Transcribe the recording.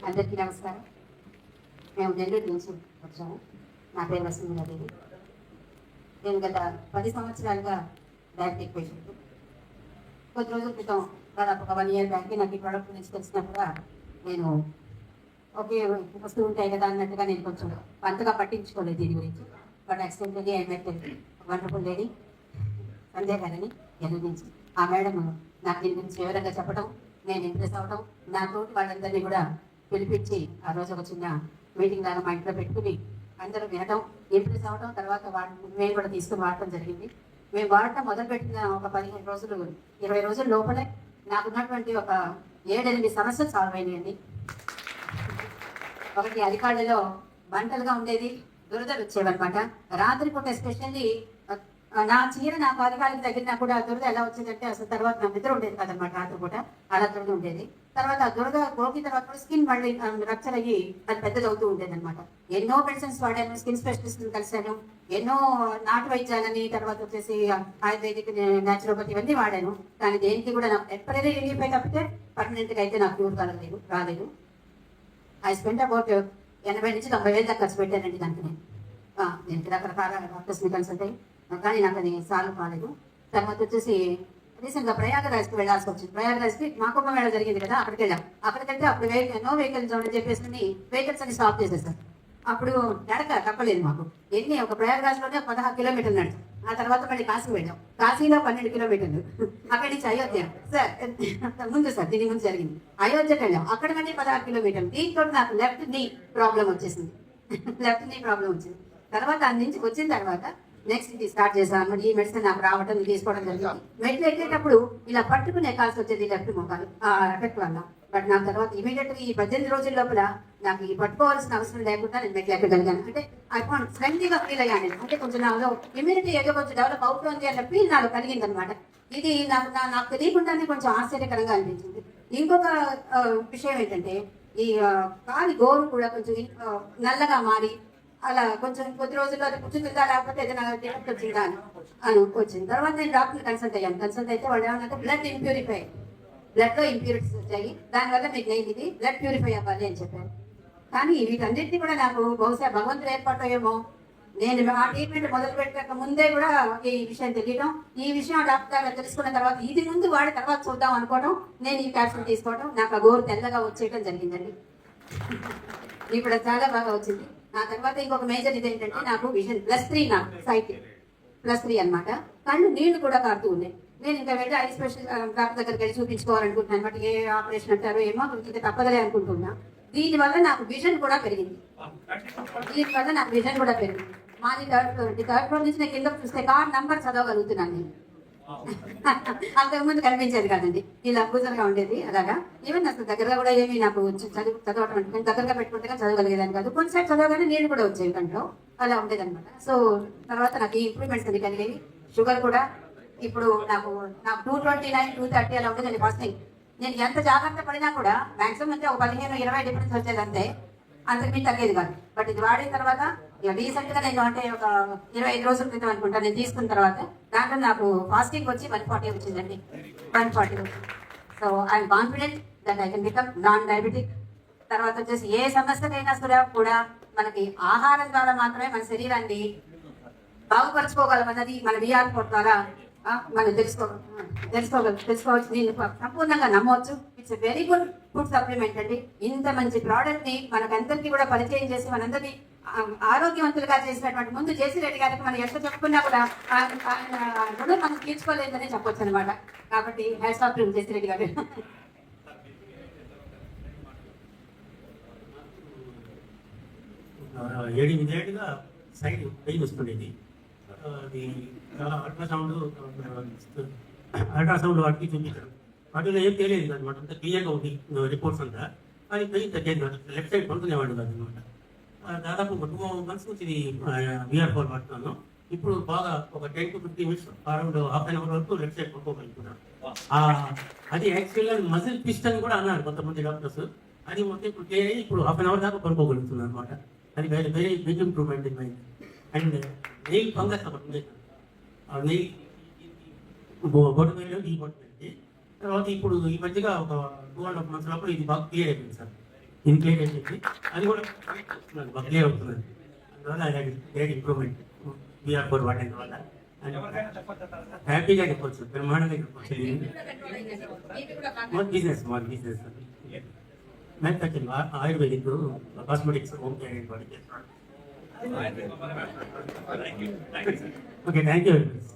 అందరికీ నమస్కారం. మేము నెల్లూరు నుంచి వచ్చాము. నా పేరు వసుంధరాదేవి. నేను గత 10 సంవత్సరాలుగా డయాబెటిక్ పేషెంట్. కొద్ది రోజుల క్రితం దాదాపు ఒక 1 ఇయర్ బ్యాక్ నాకు ఈ ప్రోడక్ట్ గురించి తెలిసినప్పుడు నేను ఓకే వస్తూ ఉంటాయి కదా అన్నట్టుగా నేను కొంచెం అంతగా పట్టించుకోలేదు దీని గురించి. But accidentally I met wonderful lady Sanjay గారని నెల్లూరు నుంచి. ఆ మేడం నాకు దీని గురించి వివరంగా చెప్పడం, నేను ఇంప్రెస్ అవ్వడం, నా తోటి వాళ్ళందరినీ కూడా పిలిపించి ఆ రోజు ఒక చిన్న మీటింగ్ లాగా మా ఇంట్లో పెట్టుకుని అందరూ వినడం, ఇంప్రెస్ అవ్వడం, తర్వాత మేము కూడా తీసుకుని వాడటం జరిగింది. మేము వాడటం మొదలుపెట్టిన ఒక 15 రోజులు 20 రోజుల లోపలే నాకున్నటువంటి ఒక 7-8 సమస్యలు సాల్వ్ అయినాయండి. ఒకటి అరికాళ్ళలో మంటలుగా ఉండేది, దురదలు వచ్చేవన్నమాట. రాత్రిపూట ఎస్పెషల్లీ నా చీర నా అరికాళ్ళకి తగిలినా కూడా దురద ఎలా వచ్చిందంటే అసలు తర్వాత నా నిద్ర ఉండేది కదనమాట. రాత్రిపూట అలా దురద ఉండేది. తర్వాత ఆ దురద గోకి తర్వాత స్కిన్ మళ్ళీ రప్చర్ అయ్యి అది పెద్దది అవుతూ ఉండేది అనమాట. ఎన్నో మెడిసిన్స్ వాడాను, స్కిన్ స్పెషలిస్ట్ కలిశాను, ఎన్నో నాటు వైద్యాలని, తర్వాత వచ్చేసి ఆయుర్వేదిక్, న్యాచురోపతి ఇవన్నీ వాడాను. కానీ దేనికి కూడా నాకు టెంపరీ రిలీఫ్ అయి తప్పితే పర్మనెంట్గా అయితే నాకు క్యూర్ రాలేదు. ఐ స్పెండ్ అబౌట్ 80 నుంచి 90 వేలు దాకా ఖర్చు పెట్టానండి దానికి. నేను రకరకాల డాక్టర్స్ని కన్సల్ట్ అయ్యి, కానీ నాకు అది సాల్వ్ కాలేదు. తర్వాత వచ్చేసి రీసెంట్గా ప్రయాగరాజ్కి వెళ్ళాల్సి వచ్చింది. ప్రయాగరాజ్కి మా కుంభమేళ జరిగింది కదా, అక్కడికి వెళ్ళాం. అక్కడికి వెళ్తే అప్పుడు నో వెహికల్స్ అని చెప్పేసి వెహికల్స్ అన్ని స్టాప్ చేసేసారు. అప్పుడు నడక తప్పలేదు మాకు. ఒక ప్రయాగరాజ్లోనే 16 కిలోమీటర్లు నడిచాం. ఆ తర్వాత మళ్ళీ కాశీకి వెళ్ళాం. కాశీలో 12 కిలోమీటర్లు. అక్కడి నుంచి అయోధ్య సార్ దీని ముందు జరిగింది. అయోధ్యకి వెళ్ళాం, అక్కడ మళ్ళీ 16 కిలోమీటర్లు. దీంతో నాకు లెఫ్ట్ నీ ప్రాబ్లం వచ్చింది. తర్వాత అన్ని నుంచి వచ్చిన తర్వాత నెక్స్ట్ ఇది స్టార్ట్ చేశాను. ఈ మెడిసిన్ నాకు రావటం, తీసుకోవడం జరిగింది. మెట్లు ఎక్కేటప్పుడు ఇలా పట్టుకుని ఎక్కాల్సి వచ్చేది లెఫ్ట్ మోకాలు ఆ ఎఫెక్ట్ వల్ల. బట్ నా తర్వాత ఇమీడియట్గా ఈ 18 రోజుల లోపల నాకు ఈ పట్టుకోవాల్సిన అవసరం లేకుండా నేను మెట్లు ఎక్కగలిగాను. అంటే ఐ ఫౌండ్ ఫ్రెండ్లీగా ఫీల్ అయ్యాను. అంటే కొంచెం నాలో ఇమ్యూనిటీ ఏదో కొంచెం డెవలప్ అవుతుంది అన్న ఫీల్ నాలో కలిగింది అనమాట. ఇది నాకు తెలియకుండానే కొంచెం ఆశ్చర్యకరంగా అనిపించింది. ఇంకొక విషయం ఏంటంటే ఈ కాలి గోరు కూడా కొంచెం నల్లగా మారి అలా కొంచెం కొద్ది రోజుల్లో అది కూర్చుంటుందా లేకపోతే ఏదైనా డిఫెక్ట్ వచ్చిందా అని వచ్చింది. తర్వాత నేను డాక్టర్ని కన్సల్ట్ అయ్యాను. కన్సల్ట్ అయితే వాళ్ళు ఏమన్నా బ్లడ్ లో ఇంప్యూరిటీస్ వచ్చాయి, దానివల్ల మీకు నేను ఇది బ్లడ్ ప్యూరిఫై అవ్వాలి అని చెప్పాను. కానీ వీటన్నిటిని కూడా నాకు బహుశా భగవంతుడు ఏర్పాటు ఏమో, నేను ఆ ట్రీట్మెంట్ మొదలు పెట్టక ముందే కూడా ఈ విషయం తెలియడం, ఈ విషయం డాక్టర్ తెలుసుకున్న తర్వాత ఇది ముందు వాడి తర్వాత చూద్దాం అనుకోవడం, నేను ఈ క్యాప్సూల్ తీసుకోవడం, నాకు ఆ గోరు తెల్లగా వచ్చేయడం జరిగిందండి. ఇప్పుడు చాలా బాగా వచ్చింది. ఆ తర్వాత ఇంకొక మేజర్ ఇది ఏంటంటే నాకు విజన్ +3, నాకు సైట్ +3 అనమాట. కళ్ళు నీళ్లు కూడా కారుతూ ఉన్నాయి. నేను ఇంకా వెళ్ళి ఐ స్పెషల్ డాక్టర్ దగ్గరికి వెళ్ళి చూపించుకోవాలనుకుంటున్నాను అనమాట. ఏ ఆపరేషన్ అంటారో ఏమో ఇంకా తప్పదలే అనుకుంటున్నా. దీనివల్ల నాకు విజన్ కూడా పెరిగింది. మాది 3rd ఫ్లోర్ నుంచి నేను కిందకు చూస్తే కార్ నంబర్ చదవగలుగుతున్నాను నేను. అంతకుముందు కనిపించేది కాదండి, ఇలా పూజలుగా ఉండేది అలాగా. ఈవెన్ అసలు దగ్గరగా కూడా ఏమి నాకు చదవటం అంటే నేను దగ్గరగా పెట్టుకుంటే చదవగలిగేదాన్ని కాదు. కొంచెంసేపు చదవగానే నీళ్ళు కూడా వచ్చేవి కంట్లో, అలా ఉండేది అనమాట. సో తర్వాత నాకు ఈ ఇంప్రూవ్మెంట్స్ అన్ని కలిగేవి. షుగర్ కూడా ఇప్పుడు నాకు 229, 230 అలా ఉండేదండి ఫాస్టింగ్. నేను ఎంత జాగ్రత్త పడినా కూడా మాక్సిమం అంటే ఒక 15-20 డిఫరెన్స్ వచ్చేది అంతే, అంతకుమించి తగ్గేది కాదు. బట్ ఇది వాడిన తర్వాత రీసెంట్ గా నేను అంటే ఒక 25 రోజుల క్రితం అనుకుంటా నేను తీసుకున్న తర్వాత దాంట్లో నాకు ఫాస్టింగ్ వచ్చి 140 వచ్చిందండి. 140. So I'm confident that I can become non diabetic. తర్వాత వచ్చేసి ఏ సమస్యకైనా కూడా మనకి ఆహారం ద్వారా మాత్రమే మన శరీరాన్ని బాగుపరచుకోగలమన్నది మన VR ద్వారా మనం తెలుసుకోవచ్చు. నేను సంపూర్ణంగా నమ్మవచ్చు. It's a very good food supplement అండి. ఇంత మంచి ప్రోడక్ట్ ని మనకందరికీ కూడా పరిచయం చేసి మనందరినీ ఆరోగ్యవంతులుగా చేసినటువంటి ముందు జేసీ రెడ్డి గారికి మనం ఎంత చెప్పుకున్నా కూడా రుణం మనం తీర్చుకోలేదని చెప్పొచ్చు అనమాట. కాబట్టి హ్యాట్స్ ఆఫ్ టు జేసీ రెడ్డి గారు. 7-8 ఏళ్ళుగా సైడ్ పెయిన్ వస్తుండేది. అది చాలా అల్ట్రాసౌండ్ వాటికి చూపించారు. వాటిలో ఏం తెలియదు అనమాట, అంత క్లియర్గా ఉంది రిపోర్ట్స్ అంతా. కానీ పెయిన్ తగ్గేది లెఫ్ట్ సైడ్ పడుకునేవాడు కాదు అనమాట. దాదాపు 2 months నుంచి ఇది VR4 వాడుతున్నాను. ఇప్పుడు బాగా ఒక 10 to 15 minutes around ½ an hour వరకు లెఫ్ట్ సైడ్ పడుకోగలుగుతున్నాను. అది యాక్చువల్గా మజిల్ పిస్ట్ అని కూడా అన్నారు కొంతమంది డాక్టర్స్. అది మొత్తం ఇప్పుడు క్లియర్ అయ్యి ఇప్పుడు ½ an hour దాకా పడుకోగలుగుతున్నాను అనమాట. అది very very big improvement in mind. And nail fungus ఒకటి ఉంది, నెయిల్ బొట్టు వేయడం ఈ బొట్టు పెట్టి తర్వాత ఇప్పుడు ఈ మధ్యగా ఒక 2.5 months లోపల ఇది బాగా క్లియర్ అయిపోయింది సార్. ఇన్క్లూడ్ చేసి అది కూడా క్లియర్ అవుతుంది. అందువల్ల గ్రేట్ ఇంప్రూవ్మెంట్ వీఆర్ ఫోర్ వాడడం వల్ల హ్యాపీగా చెప్పవచ్చు, బ్రహ్మాండంగా చెప్పవచ్చు. Small business manufacturing, ayurvedic, cosmetics, home care వాడి చేస్తున్నాడు. Okay, thank you very much.